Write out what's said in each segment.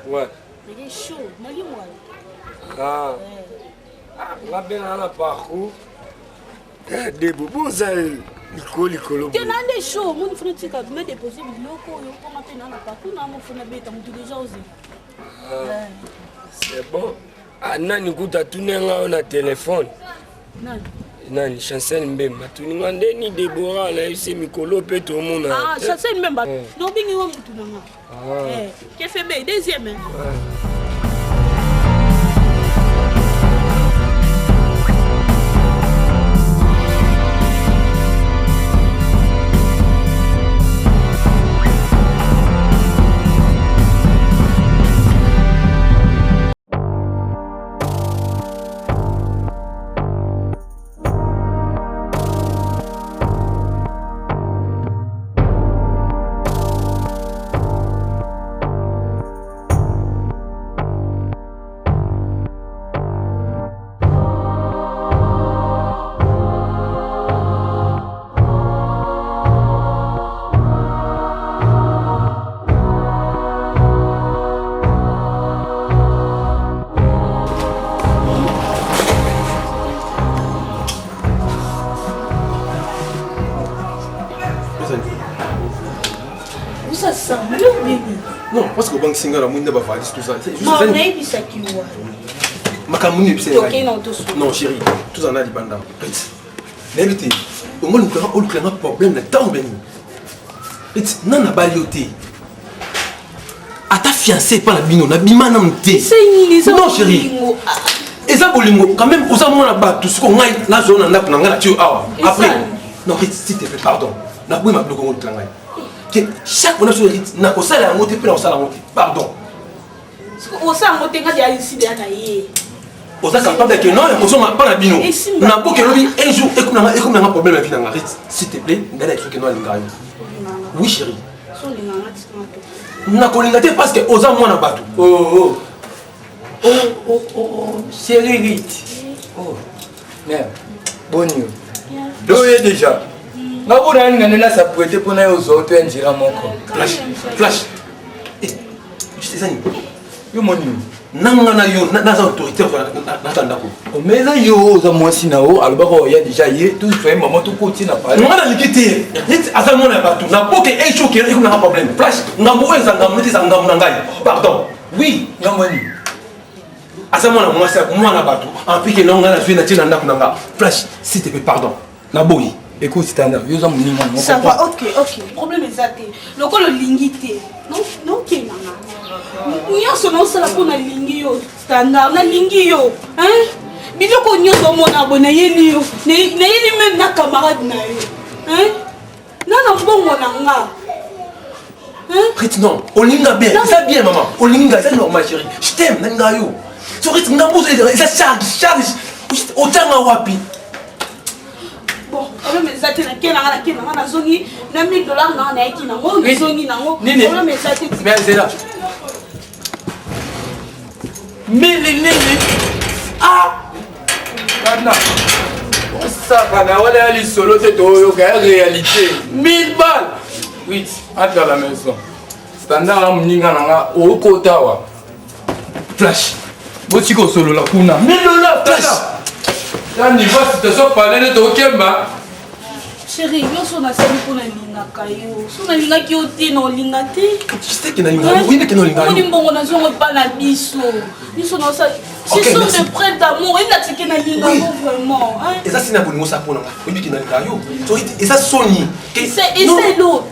Ouais. Il est chaud, moi. Ah. La belle à la parcours. Des bobos, ça likolo. Tu as des chaud, mon frère, tu as déposé le loco, on a fait dans la parcours, on a fait la bête, on a déjà osé. C'est bon. Ah, nani kuta tunenga on a téléphone. Nani Chancel Mbemba tuninga ndeni Deborah na isi mikolo pe tout le monde. Ah, Chancel Mbemba. Non bingi wa mutu nanga. Qui fait B deuxième. Non, parce que le banque single a moins de valise, tout ça. Non, chérie, tout ça, on a dit banda. N'évitez, on a un problème de temps, Béni. Non, on a balioté. À ta fiancée, pas la bino, on a bima namté. Non, chérie. Et ça, Bolingo, quand même, aux amours là-bas, tout ce qu'on a, la zone, on a la tué. Après, non, s'il te plaît, pardon. On a besoin de bloquer le travail. Chaque fois que je suis là, je suis monté, pardon. On s'est monté quand il y a ici des anaïs. On s'est capable de non, on s'est pas la bino. On a beaucoup un jour, et qu'on a un problème avec la s'il te plaît, on a des trucs qui nous ont. Oui, chérie. On a colligné parce que aux amours on a battu. Oh, chérie Rite. Oh, merde. Bonne nuit. Doye déjà. Ça peut être pour nous autres un gira mon corps. Flash. Je sais ça. Yo mon numéro. Nangana yo na autorité natanda ko. Mais là yo za moi sinao albaro ya déjà hier tout fait maman tout côté n'a pas. Ngana likité. Asa mona batu na poke e choqué e kuna problème. Flash. Ngambo eza ngambo za ngambo na ngai. Pardon. Oui, ngamoni. Asa mona moi ça moi na batu. En plus que nangana suis na tina ndako nanga. Flash, s'il te plaît pardon. Na boyi. Écoute, standard, ça va, ok. Le problème est ça. Le col lingité. Non, qui est là. Nous sommes là pour la lingio. Standard, la lingio. Hein? Bisous qu'on y a dans mon abonné. N'est même na camarade. Hein? Non, bon, mon anga. Hein? Non, Olinga bien. C'est bien, maman. Olinga, c'est normal, chérie. Je t'aime, Nangayo. Tu restes n'a pas ça charge. Autant wapi. Bon, mais ça t'es na zoni na $1000 na eki na ngo zoni na ngo mais ça t'es mais c'est là mais ah maintenant ça kana wala ali solo c'est to ga réalité 1000 balles oui entre à la maison standard mninga nanga o kotawa flash botiko solo la kuna $1000 flash. Là, niveau, si tu as parlé de ton Kemba, Chérie, yo so na sali pour na lingaka yo. So na lingaki yo te na lingate. Tu sais que na lingaka. Oui, mais que na lingaka. On mbongo na zo pas na biso. Biso na sa. Ce sont des prêts d'amour. Il a dit que na lingaka vraiment. Et ça c'est na bonimo ça pour na. Oui, que na lingaka yo. Et ça Sony. C'est l'autre.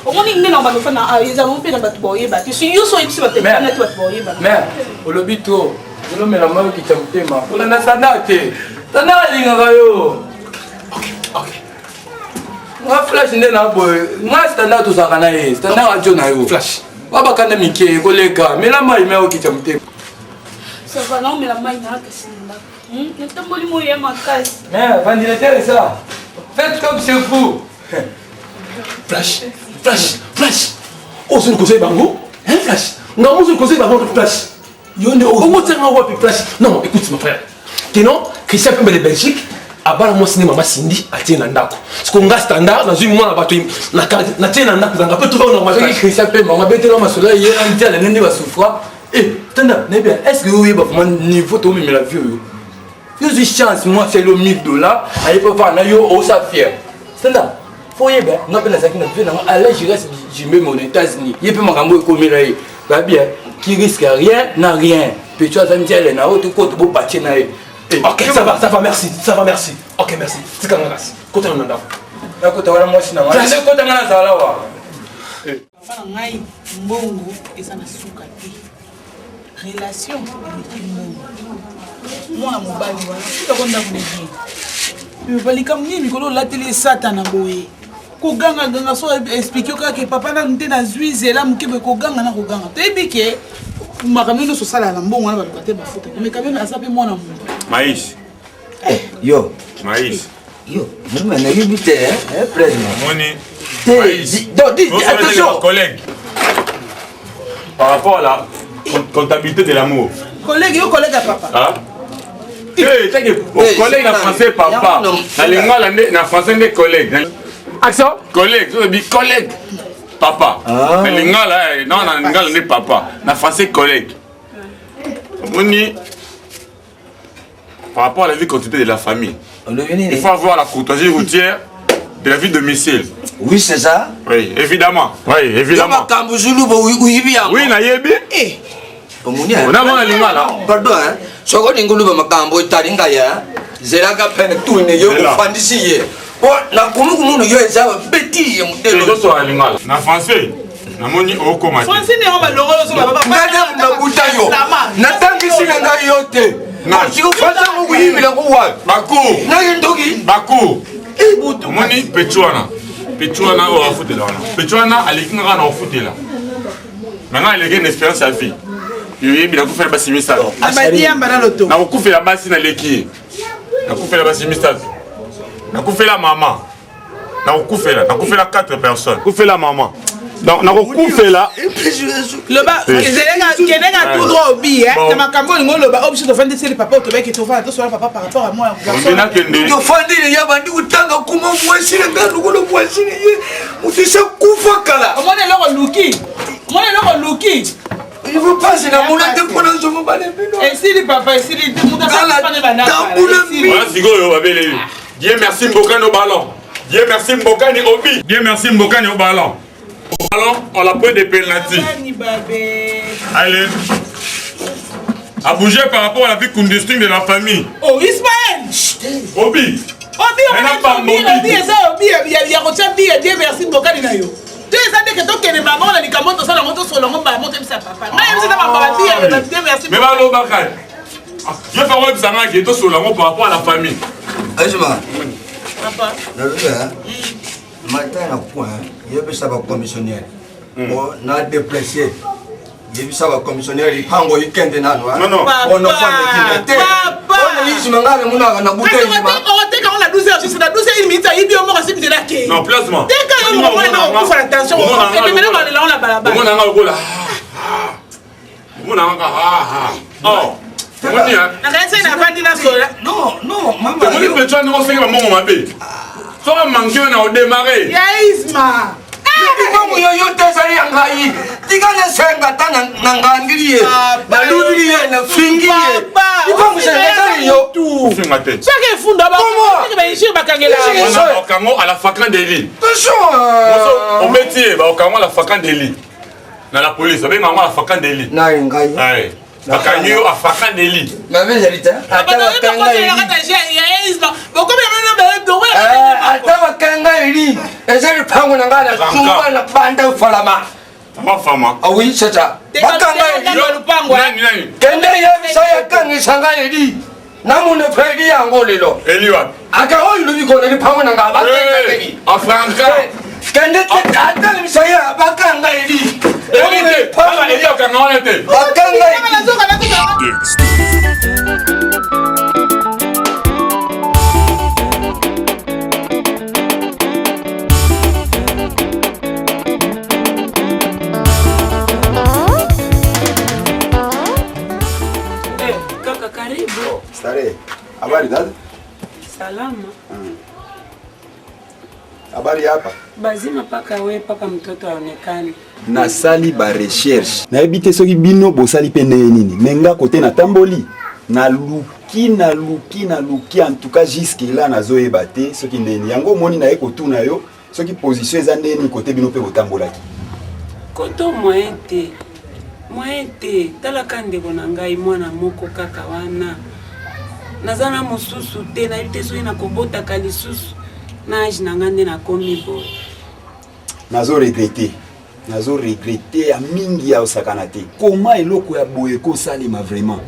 Au moins il na ba fa na ils ont fait na ba boye ba. Tu suis yo so ipsi ba te na to boye ba. Mais au lobito, je me la main qui t'aime. On a sanate. Tana lingaka yo. OK. Moi flash n'est pas bon. Moi standard tout ça kana est. Standard radio na yo. Flash. Baba kana mike koleka. Mais la main mais qui t'aime. Ça va non mais la main na ka sinda. Ne tamboli mo ya makas. Mais ventilateur est ça. Faites comme c'est fou. Flash. Oh, c'est le conseil bango. Hein Flash. Non, c'est le conseil bango Flash. Yo ne au moins t'as un Flash. Non, écoute mon frère. Kenon, Christian Pembe de Belgique. Abala mo cinéma ma Cindy atie na ndako. Parce qu'on ga standard dans une mois na bato na tie na ndako nga peut trouver normal. Qui Christian Pembe on bête là ma sola hier en tia la nende va souffrir. Eh, tanda, n'est bien. Est-ce que oui bah mon niveau to même la vie yo. Yo j'ai chance moi c'est le $1000. Aïe papa na yo au ça fier. Tanda. Faut y ben, non ben la ça qui na fait na aller je reste je mets mon États-Unis. Il peut m'engambo comme là. Bah bien, qui risque rien n'a rien. Puis tu as un tia na autre côté pour partir na. OK, ça va, merci. OK, merci. C'est comme ça. Côté on ndako. Nakota wala mwasi na wala. Ndio kota ngana za lawa. Bana ngai mbongo eza na suka te. Relation avec mbongo. Mwana mobali wana tuka konda kuneji. Yo balika mnyi mikolo la télé satana boye. Ko ganga so expliquer que papa na nte na zuize la mukebe ko ganga na ko ganga. Tebike makamino so sala na mbongo na ba te ba futa. Mais quand même asape mwana mbongo. Maïs. Yo. Maïs. Yo. Je m'en ai limité, hein, président. Moni. Maïs. Attention. Collègue. Par rapport à la comptabilité de l'amour. Collègue, yo collègue à papa. Hein? Collègue en français, papa. Dans les mots, en français, des collègues. Action. Collègue, je dis collègue. Papa. Dans les mots, non, dans les mots, papa. En français, collègue. Moni. Par rapport à la vie quotidienne de la famille, il faut avoir la courtoisie routière de la vie domicile. Oui, c'est ça. Oui, évidemment. Oui, évidemment. Oui, nayebi. On a l'imala. Pardon, hein. Soko ninguluba makambo italinga ya. Zelaka pene tourne yo fandisiye. Oh, na kumu yo ezaba bêtise mutelo. C'est ça l'imala. Na français. Namoni okoma. Français ne va loro so baba. Madame na butayo. Natangisi nga yote. Na siko fasa ko yimila ko wa. Baku. Na yendoki. Baku. Moni Pechuana. Pechuana o afutela wana. Pechuana alikinga na ofutela. Maintenant il a une expérience à vie. Il a fait basi mistake. Abadi ambana loto. Na kufela basi na leki. Na kufela basi mistake. Na kufela maman. Na kufela 4 personnes. Kufela maman. Donc na kufela le bas kenenga tout droit au billet na makambo ngo le bas obligé de vendre c'est le papa to beki to va to sur papa par rapport à moi. Yo fandi ya bandi utanga kuma mwashira ngalo ko mwashira ye. Mutisha kufa kala. Moi le luki. Il veut pas c'est la monnaie pour nous sommes pas les bino. Et si le papa et si le muda pas ne bana. Voilà sigo babele. Dieu merci Mbokani au ballon. Dieu merci Mbokani au bi. Dieu merci Mbokani au ballon. Au ballon, on l'a pris des pénaltys. Allez. À bouger par rapport à la vie clandestine de la famille. Oh Ismaël. Obi. On a pas Obi ça Obi il y a reçu Dieu merci Mbokani na yo. Tu sais que toi que les mamans la likamoto ça la moto sur le ngomba monter ça papa. Même si ça va pas Dieu merci. Mais balo bakay. Je vais faire un bizarre qui est sur le ngomba par rapport à la famille. Ajuma. Papa. Matin à point, il y a ça va commissionnaire. Bon, n'a déplacé. Il y a ça va commissionnaire, il prend le week-end de Nano. Non. On a fait papa. On a dit, manga, on a bouteille. On a 12 heures, c'est la 12 minutes, il y a un de la quai. Non, placement. Dès qu'on a fait attention, on a la balaba. On a là. On a oh. Non, maman. Tu peux tu as nous conseiller maman m'a bé. Ça va manquer on a démarré. Yaisma. Ipamu yoyote zali yangai. Tigana senga tana nangangiriye. Balubiriye na fingiye. Ipamu senga zali yo. Fingate. Chaque funda ba. Comment? Ba ici ba kangela. On a Okango à la facan d'Eli. On métier ba Okango à la facan d'Eli. Dans la police, on a la facan d'Eli. Na ngai. Ouais. Bakanyo à facan d'Eli. Ma vérité. Ataba kanga Eli. Ataba kanga Eli. Ezali pango nangana sumba na banda falama. Ma femme. Ah oui, c'est ça. Bakanga Eli. Kende ya bisaya kangi sanga Eli. Namune fredi yango lelo. Eli wa. Aka o lubi ko ni pango nanga bakanga Eli. Afranka. Kende ata bisaya bakanga Eli. Eli papa Eli Okango on était. Bakanga Eli. Stare, habari dada? Salama. Habari hapa? Bazima paka we paka mtoto aonekane. Nasali ba recherche. Nayebi te soki bino bosali pe nini. Menga kote na tamboli. Na luki en tout cas jusque là nazoyeba te soki nini. Yango moni na eko tuna yo soki position eza nini kote bino pe botambolaki. Koto moyen te. Talaka ndeko na ngai mwana moko kaka wana. Nazana mosusu te na ite soki na kobotaka lisusu. Na age na ngande na komi bo. Nazo regretter ya mingi ya osakana te. Comment eloko ya boye ko salima vraiment.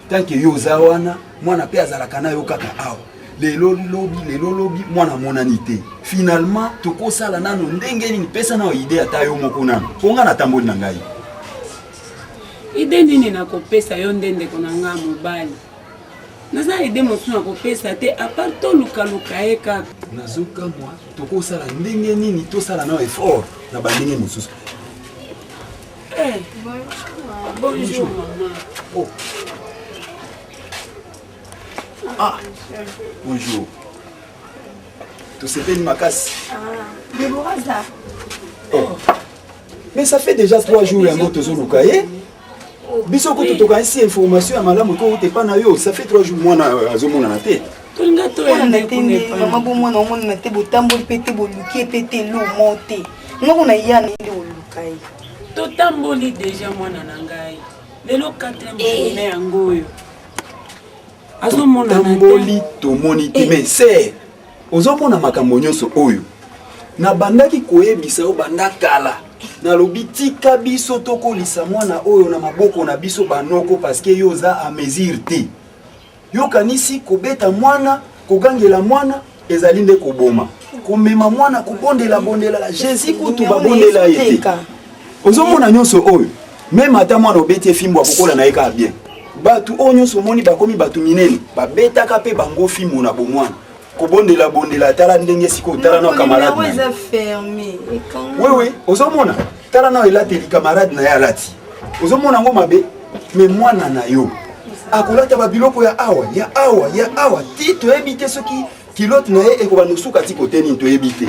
Tant que yo zawana mwana pe azalaka na yo kaka awa. Lelo lobi mwana monani te. Finalement toko sala nano ndenge nini pesa na idée ata yo moko nano. Ponga na tamboli na ngai. Ide nini na kopesa yo ndende kona nga mobali. Naza ide mosu na kopesa te apart to luka eka. Nazoka mwa toko sala ndenge nini to sala na effort na bandenge mosusu. Bonjour maman. Oh. Ah. Bonjour. Tu sais pas ma casse. Déborah. Oh. Mais ça fait déjà 3 jours ya moto zo lukaye. Biso ko to ka isi information ya malamu ko te pa na yo, ça fait 3 jours mwana azomona na te. Tolinga to ya ndeko mama bo mwana omona na te botamboli pete boluki pete lo monte. Ngoko na yana ile olukai. Totamboli déjà mwana na ngai. Lelo 4e journée yango yo. Azomona na tamboli tomoni te mais c'est ozomona makambo nyonso oyo. Na bandaki koyebisa o bandakala. Na lobitika biso tokolisa mwana oyo na maboko na biso banoko parce que yoza a mesure te. Yo kanisi kobeta mwana, kogangela mwana ezali nde koboma. Komema mwana kubondela la Jésus kutu babondela yete. Ozomona nyonso oyo. Même ata mwana obeti fimbo akokola na eka bien. Batu onyoso moni bakomi batu minene, babetaka pe bango fimbo na bomwana. Kobondela tala ndenge siko tala na camarade. Oui, ozomona tala na elati li camarade na ya lati. Ozomona ngo mabe, mais mwana na yo. Akolata ba biloko ya awa, ti to ebite soki kilote na ye ekoba nosuka ti koteni to ebite.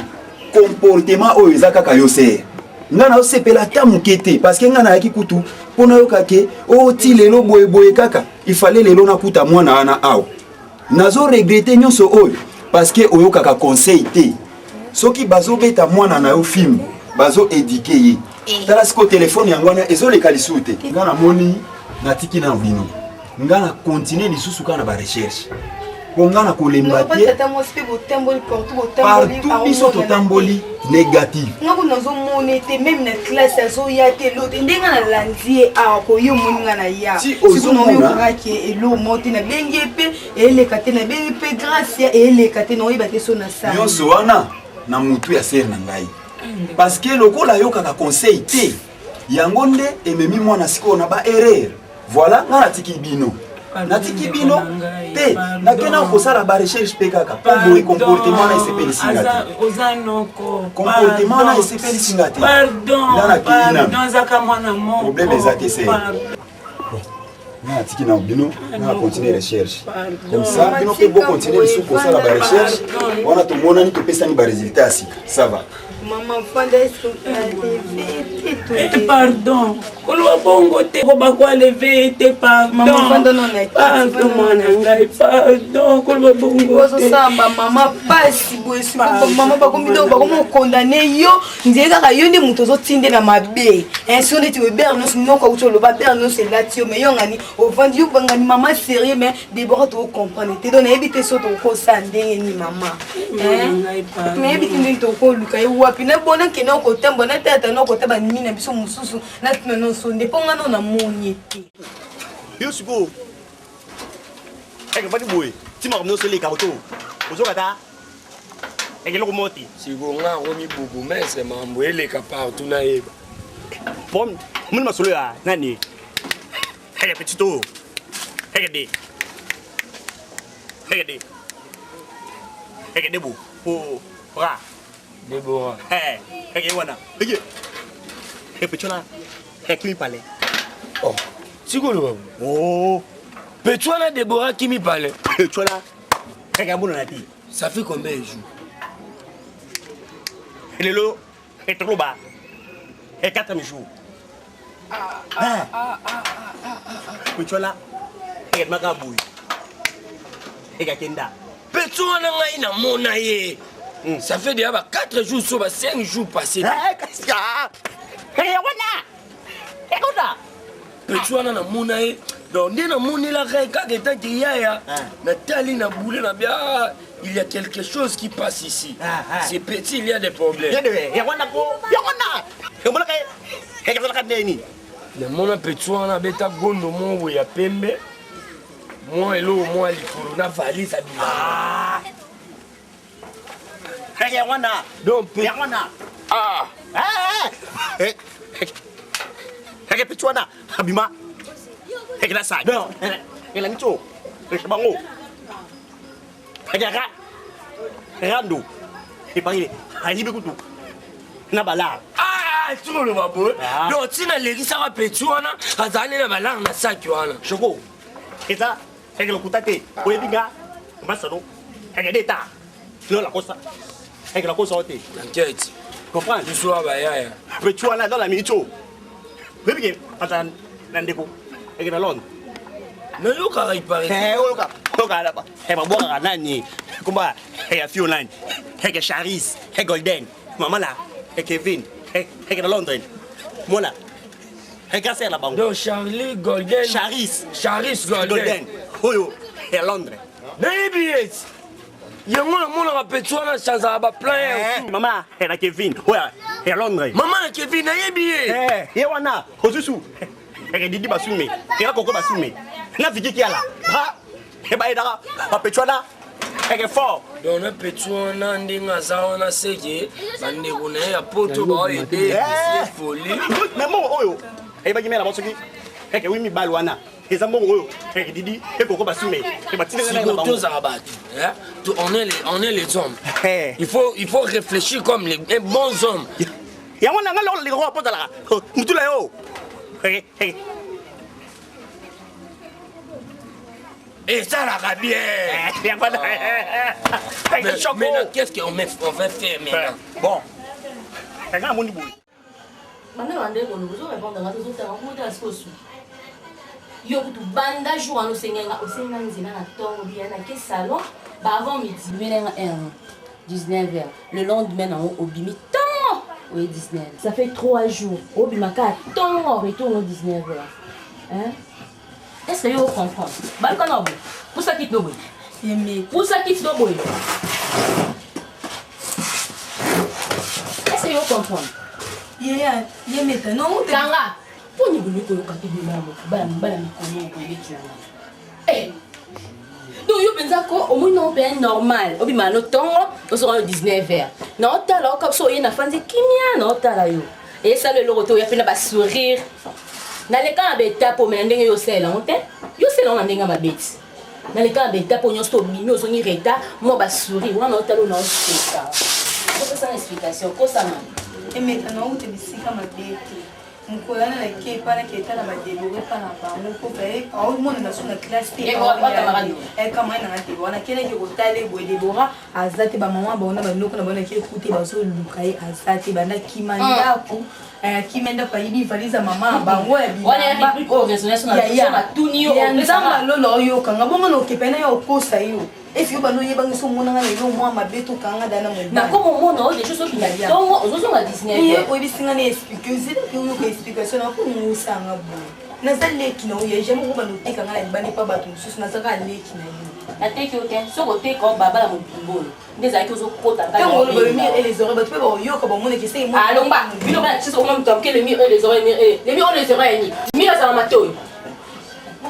Comportement oyo ezaka ka yo ser. Nga na osepela ta mukete parce que nga na yaki kutu pona yo kake o ti lelo boye kaka. Il fallait lelo na kuta mwana ana awa. Nazo regretter nyonso oyo parce que oyo kaka conseil te. Soki bazo beta mwana na yo film, bazo éduquer ye. Tala siko téléphone yangwana ezo le kalisute. Nga na moni na tiki na vino. Nga na continuer lisusu kana ba recherche. Nga na kolemba te. Partout biso to tamboli négatif. Nga ko nazo monete même na classe azo ya te l'autre ndenga na landier a ko yo moninga na ya. Si ozomona raki elo monte na bengi pe ele kate na bengi pe grâce ya ele kate no ibate so na sa. Nyonso wana na mutu ya ser na ngai. Parce que lokola yo kaka conseil te. Yango nde ememi mwana siko na ba erreur. Voilà, nga natiki bino. Natiki bino te. Nakena kosala ba recherche pe kaka. Pombo comportement na esepeli singati. Comportement na esepeli singati. Pardon, zaka mwana moko. Problème ezate se. na tiki na bino na continuer recherche comme ça bino peut bon continuer sous pour ça la recherche on a tout monde ni to pesa ni ba résultat si ça va Maman fanda est-ce pardon. Koloba bongo te koba kwa lever te pardon. Maman fanda non est. Pardon mwana ngai pardon. Koloba bongo. Ozo samba maman pasi boyesu maman ba komi do ba komo condamner yo ndie kaka yo ndi muto zo tinde na mabe. Ainsi on dit we ber no sino ko utolo ba ber no c'est là tio mais yo ngani au vendu bangani maman sérieux mais Déborah to comprendre te donner éviter so to ko sandenge ni maman. Mais éviter ndi to ko luka yo wapi na bona kena ko tembo na tata no ko taba ni na biso mususu na tino so ndeponga no na moni te. Yo siko. Eka bani boy. Ti ma ko no so le ka boto. Ozo kata. Eka loko moti. Siko nga romi bubu mais c'est mambo ele ka partout na yeba. Pom, mun ma solo ya nani. Eka petito. Eka de. Eka de. Eka de bu. Oh, ra. Déborah. Eka wana. Eka. Eka petona. Eka mi pale. Oh, Siko lo. Oh. Petona Déborah qui me parlait. Petona. Eka bon na ti. Ça fait combien de jours? Lelo. Eka trop bas. Et 4 jours. Petona. Eka makaboui. Eka kenda. Petona ngai na mona ye. Ça fait déjà 4 jours sur 5 jours passés. Petona na mona ye. Donc dès na mona la reka geta yaya. Na tali na boule na bien il y a quelque chose qui passe ici. C'est petit, il y a des problèmes. Le mona Petona beta gondo mo ya pembe. Moi elo moi likolo na valise abima. Donc Petona abima. Eka sa. Non. Ela nito. Eka bango. Eka rando. E parle. Ali be kutu. Na bala. Tu le vois beau. Donc tu n'as les ça va Petona, azali na bala na saki wana. Choko. Eza. Eka lo kutate. O ebinga. Masano. Eka deta. Non la cosa. Eka la cosa ote. T'inquiète. Comprends? Tu sois bayaya. Petona dans la mito. Bebige. Atan nandeko. Eka na Londres. Mais yo ka il paraît. Oka là-bas. Eka boka nani. Kumba. Eka Fiona. Eka Charis. Eka Golden. Maman là. Eka Kevin. Eka na Londres. Moi là. Eka c'est là-bas. Donc Charlie Golden. Charis Golden. Oyo. Eka Londres. Baby. Yango na mona ka Petona chanza ba plein. Maman, eka Kevin. Oya. Eka Londres. Maman na Kevin na yebi. Yewana. Osusu. Eka Didi Basume. Eka Koko Basume. Na viki ki ala. Ha. Eba edara. Pa Petona. Eka fort. Donc na Petona ndinga zaona seke bande kuna ya poto ba aider c'est folie. Mais bon oyo. Eba kimela bosoki. Eka wimi balwana. Eza mbongo oyo. Eka Didi Koko Basume. Eba tine na bango. On est les hommes. Il faut réfléchir comme les bons hommes. Yamona ngalo le roi potala. Mutula yo. Et ça la bien. Maintenant, qu'est-ce qu'on va faire maintenant? Bon. Regarde mon boule. Maintenant, on nous répondre à tout ça. Yo kutu banda jour no sengenga osenga nzina na tongo bien na ke salon ba avant midi venenga 19h le lendemain on obimi tant oui 19 ça fait 3 jours obimaka tant on retourne au 19h hein est-ce que yo comprend ba kana bo pour ça qui dobo yemi pour ça qui dobo est-ce que yo comprend yemi non kanga pour nous donner que quand tu dis bam eh donc yo pensa ko au moins non ben normal obi mano tongo au sera 19h non ta là comme ça ina fanzi kimia non ta là yo et ça le retour ya pena ba sourire na le cas beta pour me ndenge yo sela on te yo sela on ndenge ba beti na le cas beta pour nyosto bino so ni reta mo ba sourire wana otalo na ça c'est ça explication ko ça man et maintenant on te bisika ma beti mukolana na ke pana ke tala ba déloré pana bango ko pe au monde na sona classe te kama ina ngati wana kele ke kotale bo Deborah azate ba mama ba ona ba ndoko na bona ke écouter ba so lukai azate banda kimanda ko kimenda pa yibi valiza mama bango ya bi wana ya plus ko résonance na tuni yo nzamba lolo yo kanga bongo no ke pena yo kosa yo if you bano yeba ngiso mona ngana yo mwa mabeto kanga dana mo na comme mona o des choses qui na donc ozo nga Disney ko bisinga ne expliquer yo ko explication na ko musanga bo na zaleki na uye jamais ko bano tika ngala libani pa bato susu na saka leki na yo ateki o te so ko te ko baba la motumbolo ndeza ki ozo kota ta ngo lo ba mi et les oreilles bato ba yo ko ba mona ki sei mo alors ba bino ba tsi so ko mtom ke le mi et les oreilles les mi on les oreilles ni mi la sa matoyo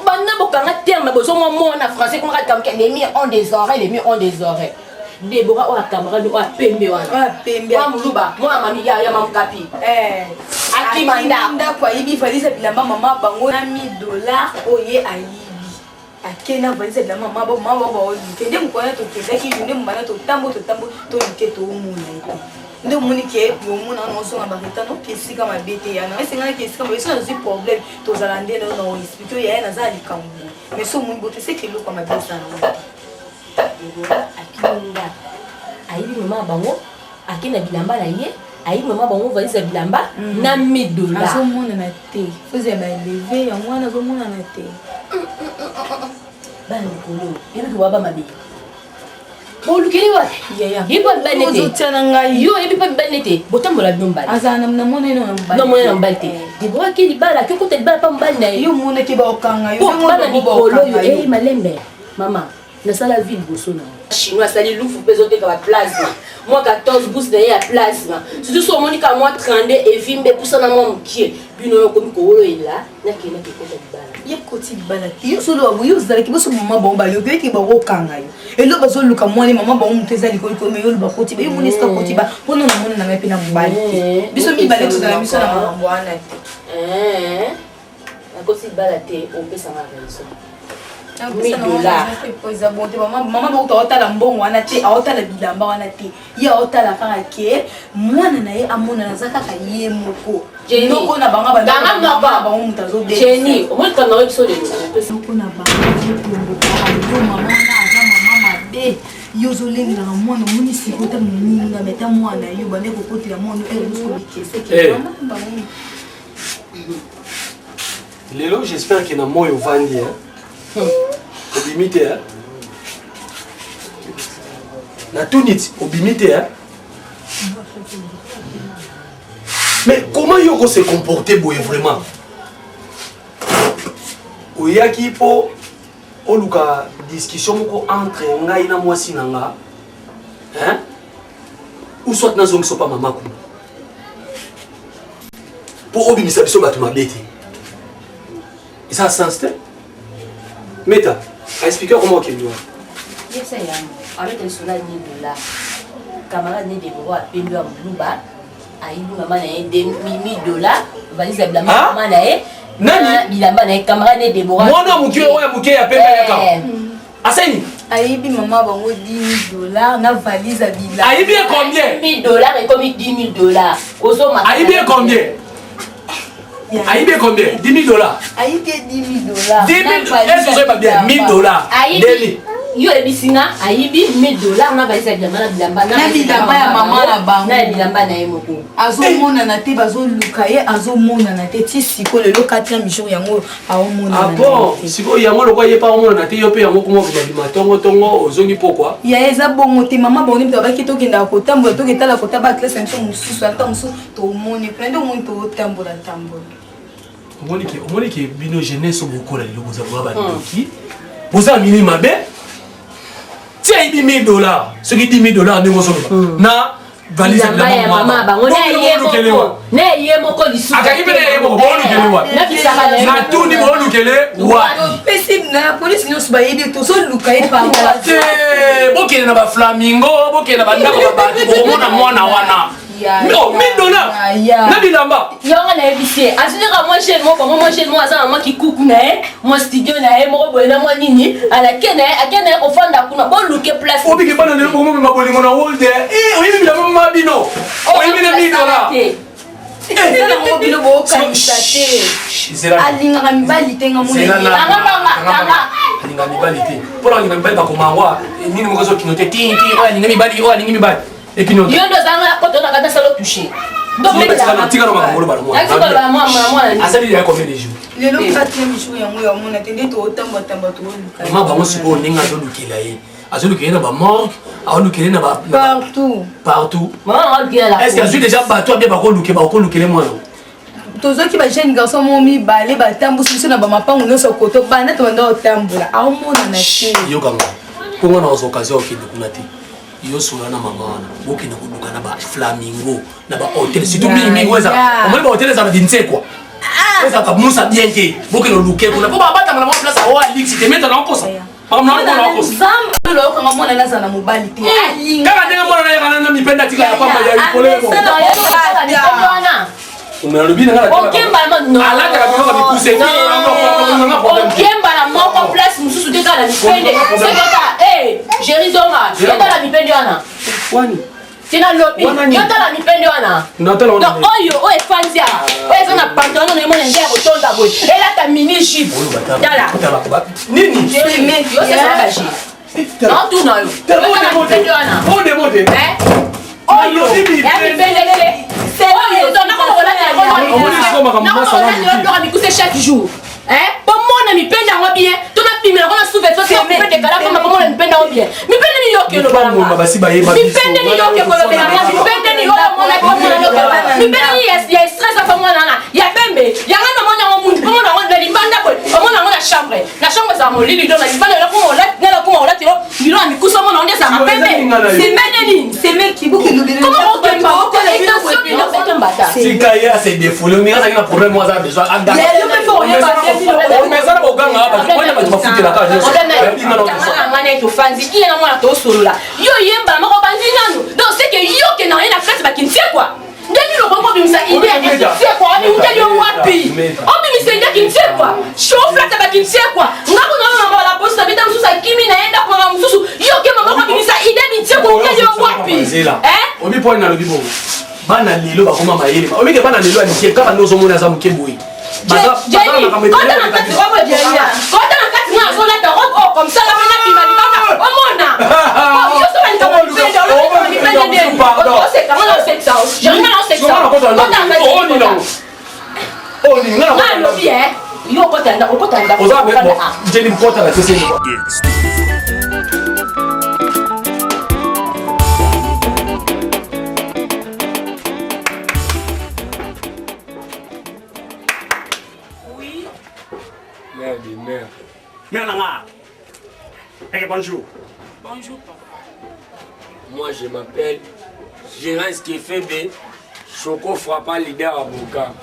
bana bokanga terme bozo mo na français comme comme les murs ont des oreilles les murs ont des oreilles Deborah o camarade o pembe wana pembe wa muluba mo mami ya mamkapi akimanda kwa yibi valise bilamba mama bango na $1000 oye ayibi akena valise bilamba mama ba mama ba o kende mukona to kende ki june mbana to tambo to nke to muna nde muni ke yo muna no so ngabakita no kesi kama bete yana esinga kesi kama eso na zi problème to zalande no explique ya na za likambu mais so muni bote c'est que lo kama besa no akinda ayibi mama bango akina bilamba na ye ayibi mama bango valise bilamba na $1000 azo mona na te faisait ba lever ya mwana zo mona na te bana kolo yebi ko baba mabe bolukeli wa yiba banete yo yebi pa banete botambola biombali azana na mona ino no mona mbate Deborah ke libala ke kote libala pa mbali na yo mona ke ba okanga yo bana mikolo yo malembe mama na sala ville bosona chinois sali lufu peso te ka plasma moi 14 boost derrière plasma surtout so monika moi 32 et vimbe poussa na moi mukie bino yo komi ko wolo ila na ke kota libala ye koti libala yo so lo yo zala ki boso mama bomba yo ke ba okanga yo elo bazo luka mwana mama ba muteza liko ko me yo ba koti ba yo monesta koti ba pono na mona na mepe na mbali biso mi bale to na biso na mama bwana na koti libala te o pesa na raison $1000 mama ba utala mbongo wana te aotala bilamba wana te ya aotala kaka ke mwana na ye amona na zaka ka ye moko noko na banga ba mutazo de Jenny o mo kana o so de noko na banga yo mama na aza mama mabe yo zo lenga na mwana muni sikota muninga meta mwana yo bande ko kotila mwana so bikese ke mama ba muni Lelo j'espère que na moyo vandi obimité na tunit obimité mais comment yoko se comporter boye vraiment oyaki po oluka discussion moko entre ngai na mwasi nanga hein ou soit na zongi sopa mama ko po obimisa biso bato mabete et ça sens te Meta, expliquez comment qu'il doit. Je sais, avec le soleil $1000, camarade né de Deborah, payé en blouba, aïe, maman a $1000, valise la maman a Nani? Bilamba na camarade né de Deborah. Moi, non, mon cœur, a payé Asani? Aïbi, maman, bango $10,000, na valise à bilamba. Aïbi, combien? $1000 et comme $10,000. Aïbi, combien? Aïbi combien? $10,000. Aïbi $10,000. 10 000, est-ce que vous avez bien $1,000? Aïbi, yo ebisinga Aïbi $1,000 na valise bilamba na bilamba ya mama na bango. Na bilamba na yemoko. Azo mona na te bazo luka ye azo mona na te ti siko le 4e jour yango a mona na. Ah bon, siko yango le quoi ye pas mona na te yo pe yango comment vous avez matongo tongo ozongi pourquoi? Ya eza bongo te mama boni to ba kito kenda ko tambola to ketala ko taba classe nso mususu ata musu to moni prendre mo to tambola. Omoni ke bino jeunesse beaucoup la lilo boza ba doki. Boza mini mabe. Ti aibi $1,000. Ce qui $10,000 ndingo so na valise la mama bango na yemoko lisu. Akakibe na yemoko bonu kelewa. Na tuni bonu kele wa. Possible na police no suba yedi to so luka e pa. Bokele na ba flamingo, bokele na ba ndako ba ba mona mwana wana. Non, $1,000. Na bilamba. Yonga na ebise. Asuna moi chez moi za mama ki kuku na e, moi studio na e, mo boye na moi nini, ala kena ofanda kuna bon luke place. Obi ke bana ndeko mo mabolingo na wolde. Oyibi bilamba mama bino. Oyibi na $1,000. nango bino bokanisa te alingaka mibali te nga alinga mibali te mpona alinga mibali bakomango nini moko ezokino te tinti oyo alinga mibali oyo alingi mibali epino yo ndo ozalanga kotonaka salo touche tikalo makambo lobala asali ya combien de jours lelo 4e jour yango ya mona te nde tootambwatamba tooluka ma bango sikoyo ndenge azolukela ye azolukela ye na bamorgue aolukela ye na partout est ce que azwi déjà bato abie bakolukele mwana tozoki bajeune garçon mo mibale batambusi biso na bamapango nyonso koto banda tobanda otambola aomonana te yokanga mpongo na occasion okende kuna te yosola na mama wana bokende koluka na baflamingo na bahotel surtout mingimingi eza omoni bahotel ezala dinsekwa ezalaka musa bien te bokende oluke kuna mpo babatanga na mwa place aoa lix te meta naokosa lokanga mwana naza na mobali te kaka ndenge mwana nayekana na mipenda tika ya pamba ya likolemo alataka biloko mikuse okembala moko place mosusu te kala mipende géri zonga yotala mipende wana tina lobi yotala mipende wana oyo efanzia oyo eza na pantalon na emona nzela kotonda boye elata mini jip tala nini yosesala baji naotuna yo yotala mipende wana oyo ya mipende lele nakololaka mikuse chaque jour pomona mipende yango bien tonapimela kona souvetomipende kalapama pomona mipende yango bien mipende ni yoke olobelanga ni yoke kolobelanga mipende ni oyomonaa mipende ya stress apamonanga ya pembe yanga namona yango mundu pomona yango na libanda boye omona yango na chambre ezala molili do na libanda elakuma olatilo bilo ya mikuse omona yango ezala mapembe semene nini semeki comment okemba sika ye ase défoulé ominga azalaki na problème mo aza besoin amezala boganga oya bato bafutelaka nyonso tofanzi iye na mwana tosolola yo yembala moko bandi nano donc c'est que yoke na ye na place bakintie kwa ndeni lokongo bimisa ide ya kintie kwa obimuteli yo wapi obimisa ide ya kintie kwa shoflata bakintie kwa ngako na mama la poste bita mususu akimi naenda kwa mama mususu yoke mama ko bimisa ide bintie kwa uteli yo wapi obi poni na lobi bongo bana lelo bakoma mayele omike bana lelo anikie kaka ndozo mona za muke boye Mère Nanga. Bonjour. Bonjour, papa. Moi, je m'appelle Gérard Skefebe, Choco Frappa, leader à Boka.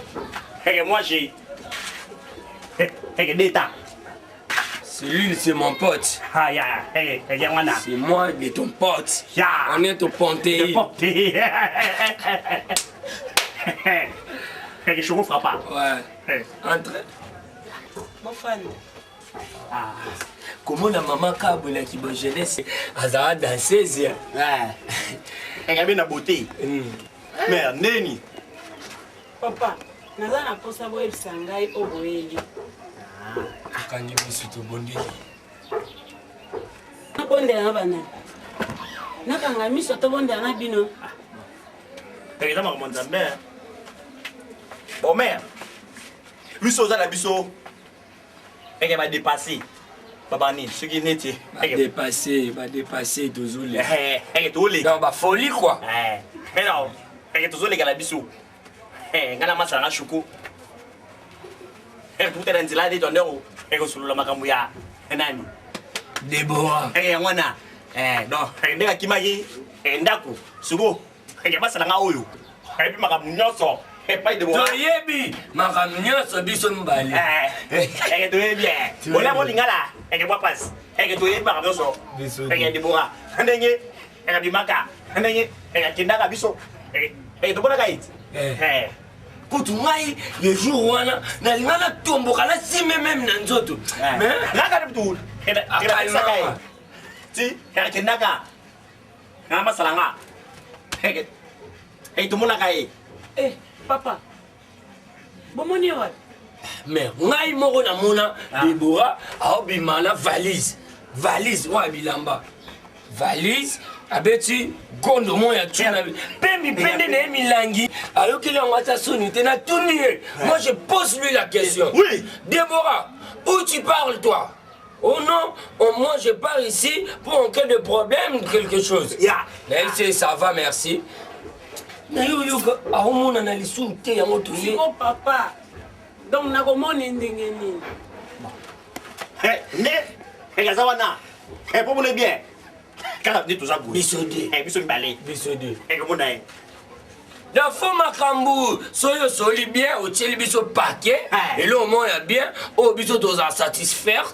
Moi, j'ai... D'état. C'est lui, c'est mon pote. Ah, ya, c'est moi de ton pote. Ya. On est au Ponté. Choco Frappa. Ouais. Entre. Mon fan. Ah, comment la maman Kaboula qui bonne jeunesse a danseuse. Elle a bien la beauté. Mère, Neni. Papa, naza na posa boyebisa ngai oboyeli. Akangi biso tobondeli. Nabondela na bana. Nakanga miso tobondela na bino. Elle est maman Nzambe. Bon mère. Biso za la biso. Elle va dépasser. Babani, ce qui n'est pas dépasser toujours les. Elle est tous les. Dans ma folie quoi. Mais non, elle est toujours les gars la bisou. Ngana masa na shuku. Elle tout est dans zila de ton euro. Elle est sur le makambuya. Nani? Déborah. Wana. Non, elle est kimagi. Ndaku. Sugo. Elle est pas ça na oyo. Elle est makambu nyonso. Pas de moi. Toyebi, makambu nyonso biso mbali. Elle est bien. Ona mo lingala. Elle est pas passe. Elle est toyebi makambu nyonso. Elle est Déborah. Ndenge. Elle a du maka. Ndenge. Elle a kindaka biso. Elle est de bonne gaït. Kutu ngai le jour wana na lingana tomboka na sime même na nzoto. Mais naka tout. Elle a ça gaït. Si, elle a kindaka. Ngama salanga. Elle tout mon gaït. Papa, bomoni wapi? Mais ngai moko na mona Deborah aobima na valise wa bilamba valise abeti gondo moya tuna pe mipende na milangi ayokeli yango ata soni te na tuni ye. Moi je pose lui la question. Oui. Deborah, où tu parles toi? Oh non, moi je pars ici pour en cas de problème quelque chose. Mais ça va, merci. Mais yo aomona na lisu te yango tuye. Oh papa. Donc nakomona ndenge nini? Regarde ça wana. Pour mon bien. Quand on dit tout ça pour Bisode. Bisode. Et comment on a? La femme à Kambou, soyo soli bien, au tcheli biso paquet, et là au moins bien, au biso tous en satisfaire.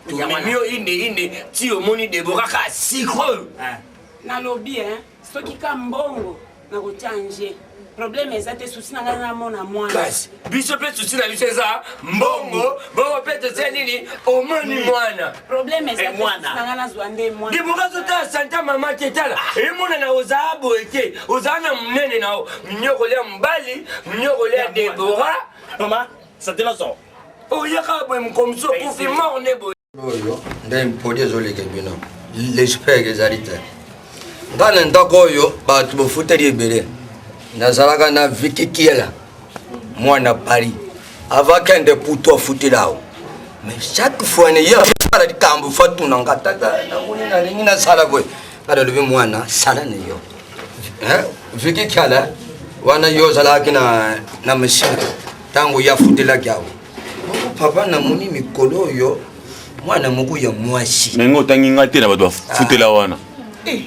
Tout le mieux ine, ti au moni Deborah ka sikro. Na lobby hein, ce qui kambongo na ko changer. Problème est ça te souci na ngana mona mwana. Bas, biso pe souci na biso za mbongo, bongo pe te nini au moni mwana. Problème est ça na ngana zwande mwana. Deborah zota santa mama tetala. Et mona na ozabo eke, ozana mnene na minyoko le mbali, minyoko le Deborah. Maman, ça te lance. Oh yaka bo mkomso pour fi morne bo. Oyo, ndem podi ezole ke bino. L'espère que zarite. Ngana ndako yo ba tu futeri ebere. Nazalaka na Vicky Kiela. Mwana Paris. Avant qu'un de pour toi foutu là. Mais chaque fois ne ya sala di kambu fatu na ngata na ngoni na ringi na sala boy. Kada lebi mwana sala ne yo. Vicky Kiela wana yo sala kina na machine. Tango ya futu la kyao. Papa na moni mikolo yo. Mwana moko ya mwasi. Mengo tanginga te na bato futela wana.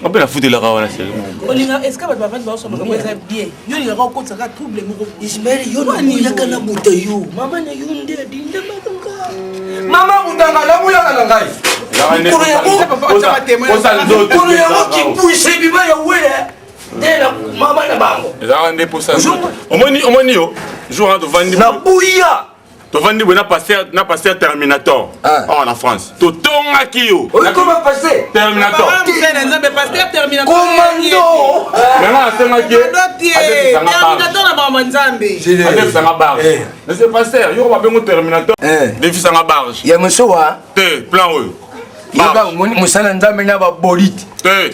On peut la foutre la wana c'est. Est-ce que papa va se mettre bien? Yo ni ga ko tsaka trouble moko. Ismaël yo ni ya kana buta yo. Mama na yo ndela dinda batanga. Mama butanga la buya kana ngai. Pour yo pour yo qui pousse biba ya wele. Dela mama na bango. Za ande pour ça. Omoni yo. Jour de vandi. Na buya. Tu vas dire na passer Terminator en France. Tu tonga kio. Comment passer Terminator. Commando. Maintenant c'est ma qui. Terminator na mama nzambe. Avec ça ma barge. Mais c'est passer, yo va bien Terminator. Des fils à ma barge. Ya msoa. Te plan eux. Yoba moni musala ndambe na ba bolite. Te.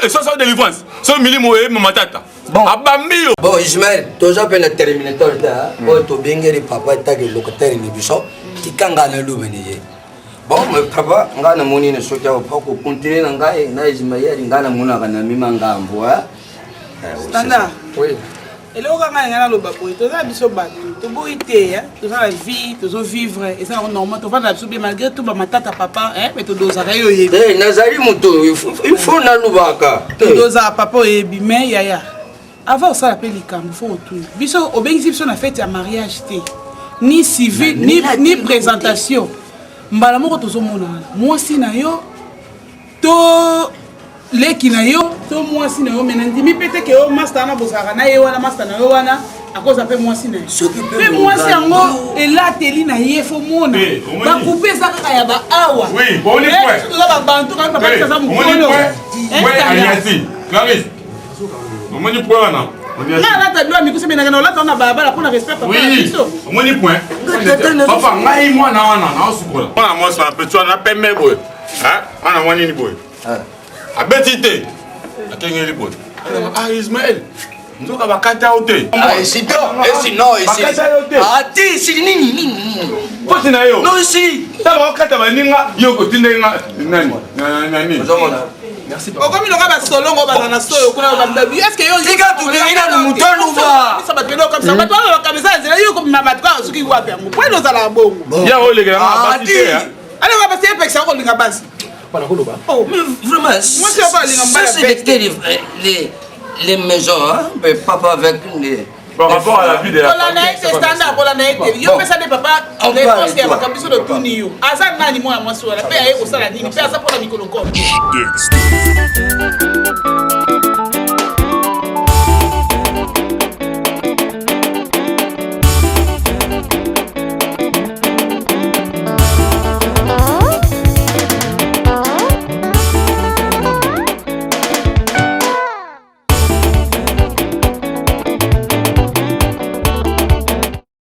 Eh ça délivrance. So milimo e mama tata. Bon. Abambio. Bon Ismaël, toza pe na Terminator da. Bon to bengeri papa tagi locataire ni biso. Tikanga na lubeni. Bon mais papa ngana moni ne sokia pa ko continuer ngai na Ismaël ngana mona kana mima ngambo Standa. Oui. Et là, on a un peu de temps, biso batu, to boité, to la vie, to vivre, et ça normal, to va l'absorber malgré tout, ma tata papa, mais to doza yo yebi. Eh, nazali muto, il faut na lubaka. To doza papa yebi, mais yaya. Avant ça appelle likam, il faut tout. Biso obéissif biso na fête ya mariage té. Ni civil, ni présentation. Mbala moko to zo mona. Moi si na yo to leki na yo to mwasi na yo menandi mi pete ke yo master na bosaka na ye wana master na yo wana akoza pe mwasi na yo pe mwasi yango elateli na ye fo mona ba couper ça kaka ya ba awa oui bon les points to ba bantu ka papa ça mu kono ouais aliasi Clarisse omoni point na na ta doa mi kusembe na la tona baba la pour respect papa oui omoni point papa ngai mwana wana na osukola mwana moi ça peut tu na pembe boy hein ana mwani ni boy abetite akengeli boy Ismaël nzoka bakata ote si non ici ti si nini poti na yo non ici ta bakata baninga yo ko tindenga nani merci papa comme il aura ba solongo ba na solo kuna ba ndabi est-ce que yo liga tu ina mutonu ba ça va pelo comme ça ba toi ba kabisa nzela yo ko mama twa suki wapi yango kwa ndo za la bongo ya ole ga ba ti allez va passer pexa ko linga basi. Oh, mais vraiment, ça c'est les maisons, hein? Mais papa avec les... Par rapport à la vie de la famille. C'est standard pour la naïté. Il y a des papa, les gens qui ont besoin de tout niou. Azan nani moi moi sur la paix et au saladini. Paix ça pour la micro.